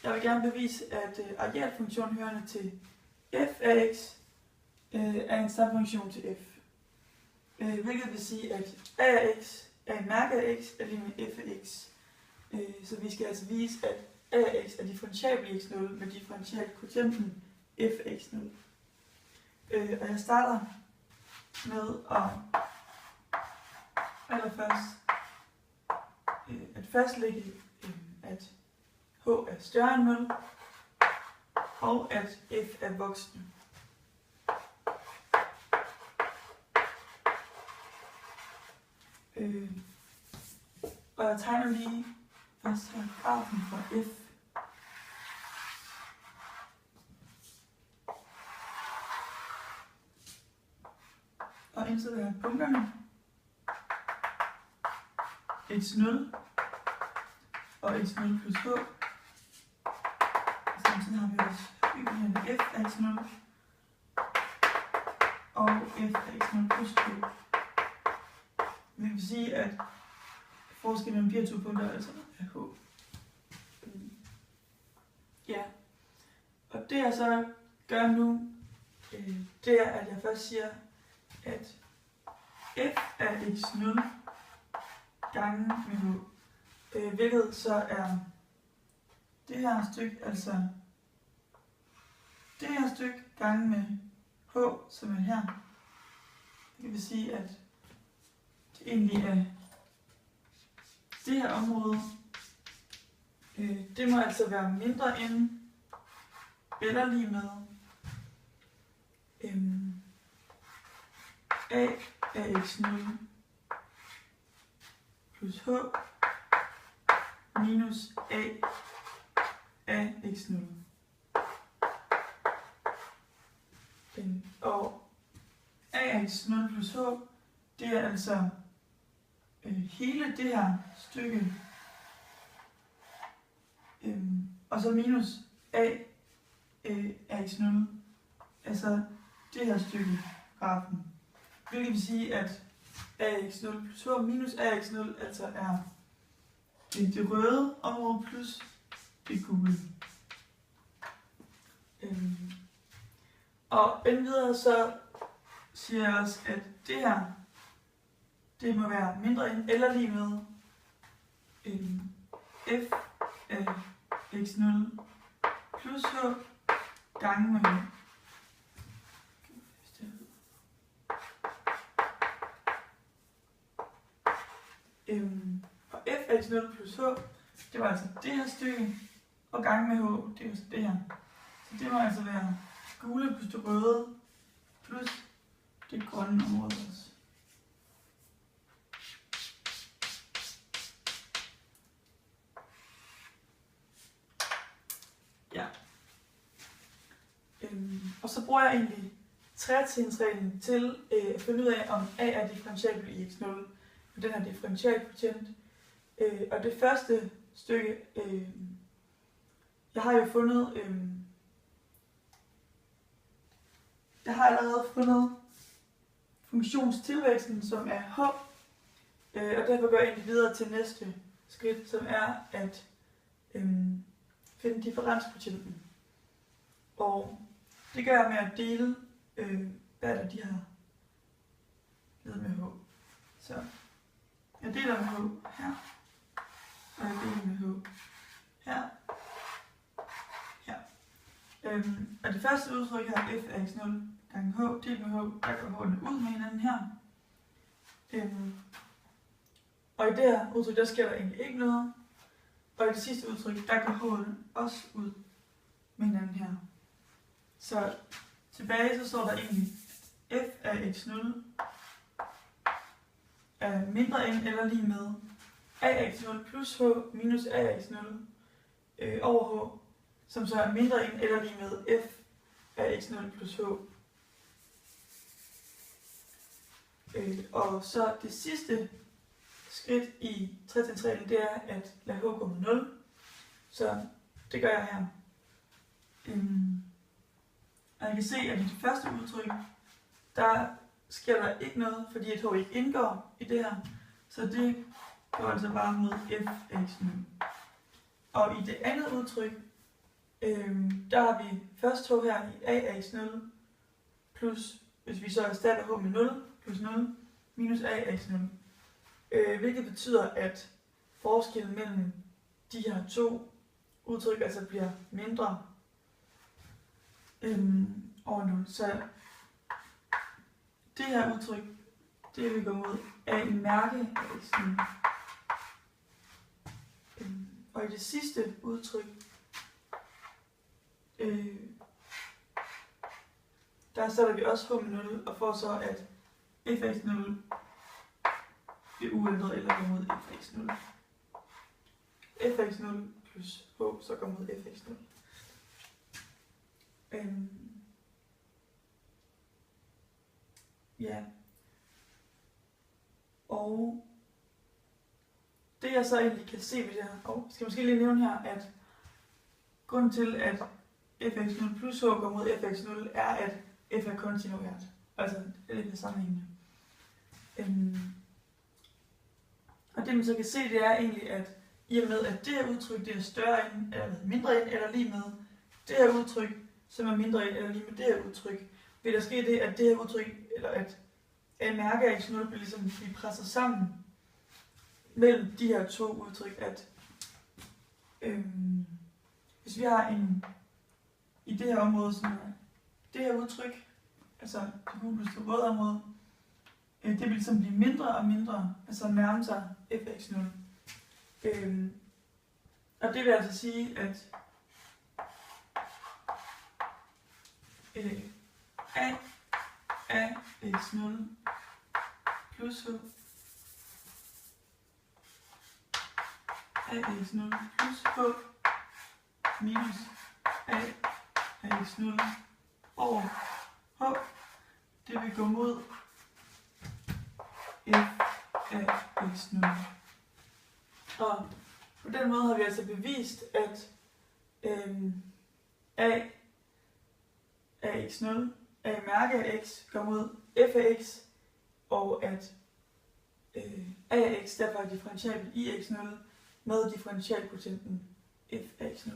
Jeg vil gerne bevise, at arealfunktionen hørende til f af x er en stamfunktion til f. Hvilket vil sige, at a af x er en mærke af x er lig med f af x. Så vi skal altså vise, at a af x er differentiabel i x0 med differentialkvotienten f af x0. Og jeg starter med allerførst at fastlægge, at h er større end 0, og at f er voksende. Og jeg tegner lige først her grafen for f. Og indsætter jeg punkterne x0 og x0 plus h. Og samtidig har vi også bygningen f af x0 og f af x0 plus h. Det vil sige, at forskellen mellem de her to punkter er altså af h. Ja. Og det jeg så gør nu, det er, at jeg først siger, at f af x0 gange med h, hvilket så er det her stykke, altså det her stykke gange med h, som er her. Det vil sige, at det egentlig er det her område, det må altså være mindre end eller lige med a af x0 plus h minus a af x0. Og a af x0 plus h, det er altså hele det her stykke, og så minus a af x0, altså det her stykke grafen. Hvilket vil sige, at a af x0 plus h minus a af x0 altså er det røde område plus det gule. Og endvidere så siger jeg også, at det her, det må være mindre end eller lige med f af x0 plus h gange med og f af x0 plus h, det var altså det her stykke, og gange med h, det er altså det her. Så det må altså være gule plus det røde plus det grønne område også. Ja. Og så bruger jeg egentlig trætrinsreglen til at finde ud af, om a er differentiabel i x0 med den her differentialkvotient. Og det første stykke, jeg har jo fundet, jeg har allerede fundet funktionstilvæksten, som er h, og derfor går jeg egentlig videre til næste skridt, som er at finde differenskvotienten. Og det gør jeg med at dele hvert af de her led med h. Så jeg deler med h her, og jeg deler med h her, her. Og det første udtryk her, f af x0 gange h, delt med h, der går h'ene ud med hinanden her. Og i det her udtryk, der sker der egentlig ikke noget. Og i det sidste udtryk, der går h'ene også ud med hinanden her. Så tilbage så står der egentlig, f af x0 er mindre end eller lige med a af x0 plus h minus a af x0 over h, som så er mindre end eller lige med f af x0 plus h. Og så det sidste skridt i trætrinsreglen, det er at lade h gå med 0. Så det gør jeg her. Og jeg kan se, at i det første udtryk, der sker der ikke noget, fordi at h ikke indgår i det her. Så det går altså bare mod f af x0. Og i det andet udtryk, Der har vi først h her i a af x0 plus, hvis vi så erstatter h med 0, plus 0 minus a af x0. Hvilket betyder, at forskellen mellem de her to udtryk altså bliver mindre over 0. Så det her udtryk, det vil gå mod a mærke af x0. Og i det sidste udtryk, der sætter vi også h med 0 og får så, at f af x0 bliver uændret eller går mod f af x0. F af x0 plus h så går mod f af x0. Ja. Og det jeg så egentlig kan se ved det her, skal måske lige nævne her, at grunden til, at f af x0 plus h går mod f af x0, er, at f er kontinuert. Altså, det er lidt sammenhængende. Og det man så kan se, det er egentlig, at i og med, at det her udtryk det er større end, eller mindre end, eller lige med det her udtryk, som er mindre end, eller lige med det her udtryk, vil der ske det, at det her udtryk, eller at a mærke af x0 bliver ligesom blive presset sammen mellem de her to udtryk, at hvis vi har i det her område, som er det her udtryk, altså det gule røde område, det vil ligesom blive mindre og mindre, altså nærme sig f af x0. Og det vil altså sige, at a af x0 plus h a af x0 plus h minus a af x0 over h, det vil gå mod f af x0. Og på den måde har vi altså bevist, at a af x0, a mærke af x, går mod f af x, og at a af x derfor er differentiabel i x0 med differentialkvotienten f af x0.